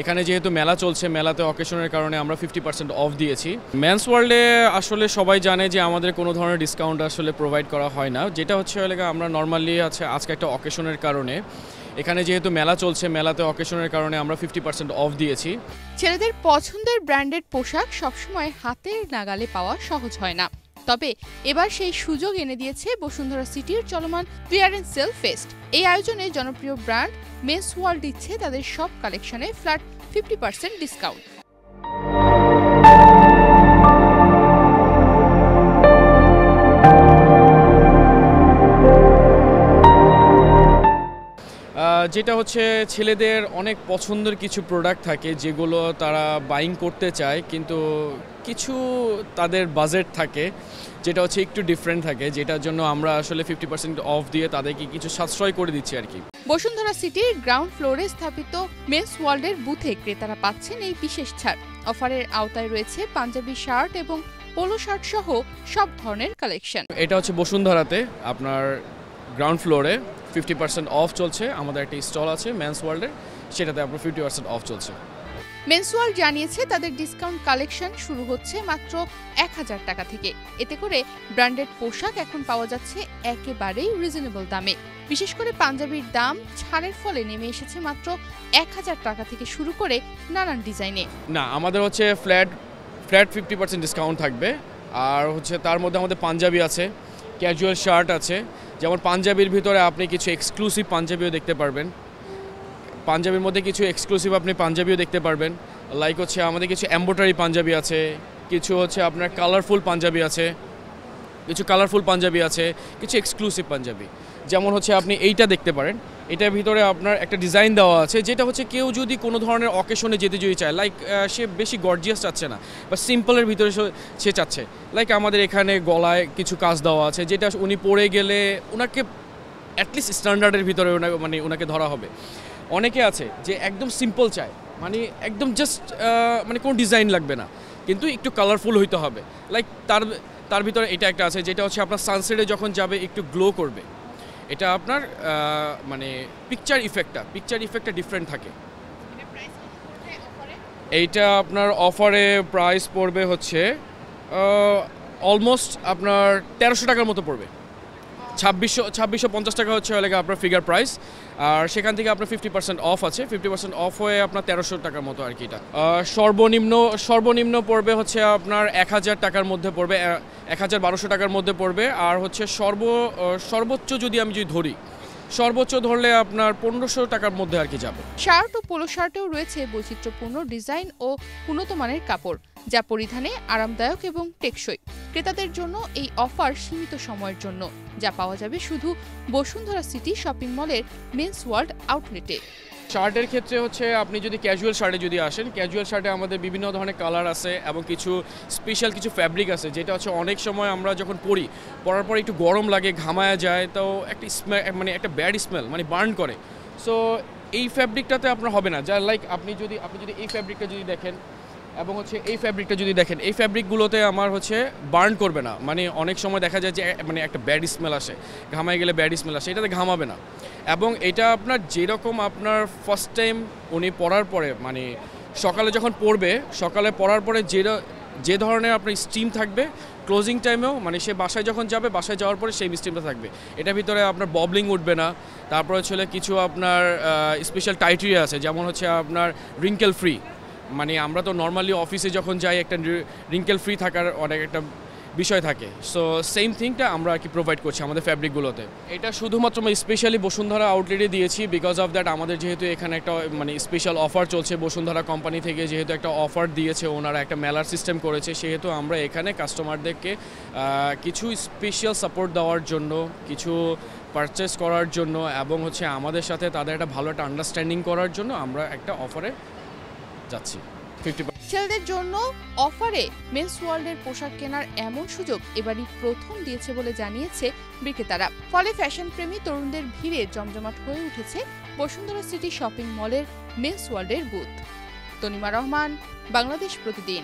এখানে যেহেতু মেলা চলছে, মেলাতে অকেশনের কারণে আমরা 50% অফ দিয়েছি। মেন্স ওয়ার্ল্ডে আসলে সবাই জানে যে আমাদের কোনো ধরনের ডিসকাউন্ট আসলে প্রোভাইড করা হয় না, যেটা হচ্ছে আমরা নর্মালি আজকে একটা অকেশনের কারণে, এখানে যেহেতু মেলা চলছে, মেলাতে অকেশনের কারণে আমরা 50% অফ দিয়েছি। ছেলেদের পছন্দের ব্র্যান্ডেড পোশাক সবসময় হাতের নাগালে পাওয়া সহজ হয় না, তবে এবার সেই সুযোগ এনে দিয়েছে বসুন্ধরা সিটির চলমান ক্লিয়ারেন্স সেল ফেস্ট। এই আয়োজনে জনপ্রিয় ব্র্যান্ড মেন্স ওয়ার্ল্ড দিচ্ছে তাদের সব কালেকশনে ফ্ল্যাট 50% ডিসকাউন্ট। যেটা হচ্ছে ছেলেদের অনেক পছন্দের কিছু প্রোডাক্ট থাকে যেগুলো তারা বাইং করতে চায়, কিন্তু কিছু তাদের বাজেট থাকে যেটা হচ্ছে একটু ডিফারেন্ট থাকে, যেটার জন্য আমরা আসলে 50% অফ দিয়ে তাদেরকে কিছু সাশ্রয় করে দিচ্ছি আর কি। বসুন্ধরা সিটির গ্রাউন্ড ফ্লোরে স্থাপিত মেন্স ওয়ার্ল্ডের বুথে ক্রেতারা পাচ্ছেন এই বিশেষ ছাড়। অফারের আওতায় রয়েছে পাঞ্জাবি শার্ট এবং পোলো শার্ট সহ সব ধরনের কালেকশন। এটা হচ্ছে বসুন্ধরাতে আপনার গ্রাউন্ড ফ্লোরে 50% অফ চলছে। আমাদের একটা স্টল আছে মেন্স ওয়ার্ল্ডের, সেটাতে আপনার 50% অফ চলছে। মেন্স ওয়ার্ল্ড জানিয়েছে তাদের ডিসকাউন্ট কালেকশন শুরু হচ্ছে মাত্র 1000 টাকা থেকে। এতে করে ব্র্যান্ডেড পোশাক এখন পাওয়া যাচ্ছে একেবারেই রিজনেবল দামে। বিশেষ করে পাঞ্জাবির দাম ছাড়ের ফলে নেমে এসেছে মাত্র 1000 টাকা থেকে শুরু করে নানান ডিজাইনে। না, আমাদের হচ্ছে ফ্ল্যাট 50% ডিসকাউন্ট থাকবে। আর হচ্ছে তার মধ্যে আমাদের পাঞ্জাবি আছে, ক্যাজুয়াল শার্ট আছে। যেমন পাঞ্জাবির ভিতরে আপনি কিছু এক্সক্লুসিভ পাঞ্জাবিও দেখতে পারবেন, পাঞ্জাবির মধ্যে কিছু এক্সক্লুসিভ আপনি পাঞ্জাবিও দেখতে পারবেন। লাইক হচ্ছে আমাদের কিছু এমব্রয়ডারি পাঞ্জাবি আছে, কিছু হচ্ছে আপনার কালারফুল পাঞ্জাবি আছে, কিছু এক্সক্লুসিভ পাঞ্জাবি। যেমন হচ্ছে আপনি এইটা দেখতে পারেন, এটার ভিতরে আপনার একটা ডিজাইন দেওয়া আছে, যেটা হচ্ছে কেউ যদি কোনো ধরনের অকেশনে যেতে যদি চায়, লাইক সে বেশি গর্জিয়াস চাচ্ছে না বা সিম্পলের ভিতরে সে চাচ্ছে, লাইক আমাদের এখানে গলায় কিছু কাজ দেওয়া আছে, যেটা উনি পরে গেলে ওনাকে অ্যাটলিস্ট স্ট্যান্ডার্ডের ভিতরে ওনাকে ধরা হবে। অনেকে আছে যে একদম সিম্পল চায়, মানে একদম জাস্ট মানে কোনো ডিজাইন লাগবে না, কিন্তু একটু কালারফুল হইতে হবে। লাইক তার ভিতরে এটা একটা আছে, যেটা হচ্ছে আপনার সানসেটে যখন যাবে একটু গ্লো করবে। এটা আপনার মানে পিকচার ইফেক্টটা ডিফারেন্ট থাকে। এইটা আপনার অফারে প্রাইস পড়বে হচ্ছে অলমোস্ট আপনার 1300 টাকার মতো পড়বে। 2650 টাকা হচ্ছে আপনার ফিগার প্রাইস, আর সেখান থেকে আপনার 50% অফ আছে। 50% অফ হয়ে আপনার 1300 টাকার মতো আর কি। এটা সর্বনিম্ন পড়বে হচ্ছে আপনার 1000 টাকার মধ্যে পড়বে, 1200 টাকার মধ্যে পড়বে। আর হচ্ছে সর্বোচ্চ যদি আমি ধরি, সর্বোচ্চ ধরলে আপনার 1500 টাকার মধ্যে আর কি যাবে। শার্ট ও পোলো শার্টেও রয়েছে বৈচিত্র্যপূর্ণ ডিজাইন ও উন্নত মানের কাপড়, যা পরিধানে আরামদায়ক এবং টেকসই। ক্রেতাদের জন্য এই অফার সীমিত সময়ের জন্য, যা পাওয়া যাবে শুধু বসুন্ধরা সিটি শপিং মলের মেন্স ওয়ার্ল্ড আউটলেটে। শার্টের ক্ষেত্রে হচ্ছে আপনি যদি ক্যাজুয়াল শার্টে যদি আসেন, ক্যাজুয়াল শার্টে আমাদের বিভিন্ন ধরনের কালার আছে এবং কিছু স্পেশাল কিছু ফ্যাব্রিক আছে, যেটা হচ্ছে অনেক সময় আমরা যখন পরার পর একটু গরম লাগে, ঘামায়া যায়, তো একটা স্মেল, মানে একটা ব্যাড স্মেল, মানে বার্ন করে। সো এই ফ্যাব্রিকটাতে আপনার হবে না। যা লাইক আপনি যদি এই ফ্যাব্রিকটা যদি দেখেন এবং হচ্ছে এই ফ্যাব্রিকটা যদি দেখেন, এই ফ্যাব্রিকগুলোতে আমার হচ্ছে বার্ন করবে না। মানে অনেক সময় দেখা যায় যে মানে একটা ব্যাড স্মেল আসে, ঘামায় গেলে ব্যাড স্মেল আসে, এটাতে ঘামাবে না। এবং এটা আপনার যেরকম আপনার ফার্স্ট টাইম উনি পরার পরে, মানে সকালে যখন সকালে পরার পরে যে ধরনের আপনার স্টিম থাকবে, ক্লোজিং টাইমেও মানে সে বাসায় যখন যাবে, বাসায় যাওয়ার পরে সেই স্টিমটা থাকবে। এটার ভিতরে আপনার ববলিং উঠবে না। তারপরে হচ্ছে কিছু আপনার স্পেশাল টাইটেরিয়া আছে, যেমন হচ্ছে আপনার রিঙ্কেল ফ্রি। মানে আমরা তো নর্মালি অফিসে যখন যাই একটা রিঙ্কেল ফ্রি থাকার অনেক একটা বিষয় থাকে। সো সেম থিংটা আমরা আর কি প্রোভাইড করছি আমাদের ফ্যাব্রিকগুলোতে। এটা শুধুমাত্র স্পেশালি বসুন্ধরা আউটলেটে দিয়েছি, বিকজ অফ দ্যাট আমাদের যেহেতু এখানে একটা মানে স্পেশাল অফার চলছে, বসুন্ধরা কোম্পানি থেকে যেহেতু একটা অফার দিয়েছে, ওনারা একটা মেলার সিস্টেম করেছে, সেহেতু আমরা এখানে কাস্টমারদেরকে কিছু স্পেশাল সাপোর্ট দেওয়ার জন্য, কিছু পারচেস করার জন্য এবং হচ্ছে আমাদের সাথে তাদের একটা ভালো একটা আন্ডারস্ট্যান্ডিং করার জন্য আমরা একটা অফারে যাচ্ছি। ছেলেদের জন্য অফারে মেন্স ওয়ার্ল্ডের পোশাক কেনার এমন সুযোগ এবারই প্রথম দিয়েছে বলে জানিয়েছে বিক্রেতারা। ফলে ফ্যাশন প্রেমী তরুণদের ভিড়ে জমজমাট হয়ে উঠেছে বসুন্ধরা সিটি শপিং মলের মেন্স ওয়ার্ল্ডের বুথ। তনিমা রহমান, বাংলাদেশ প্রতিদিন।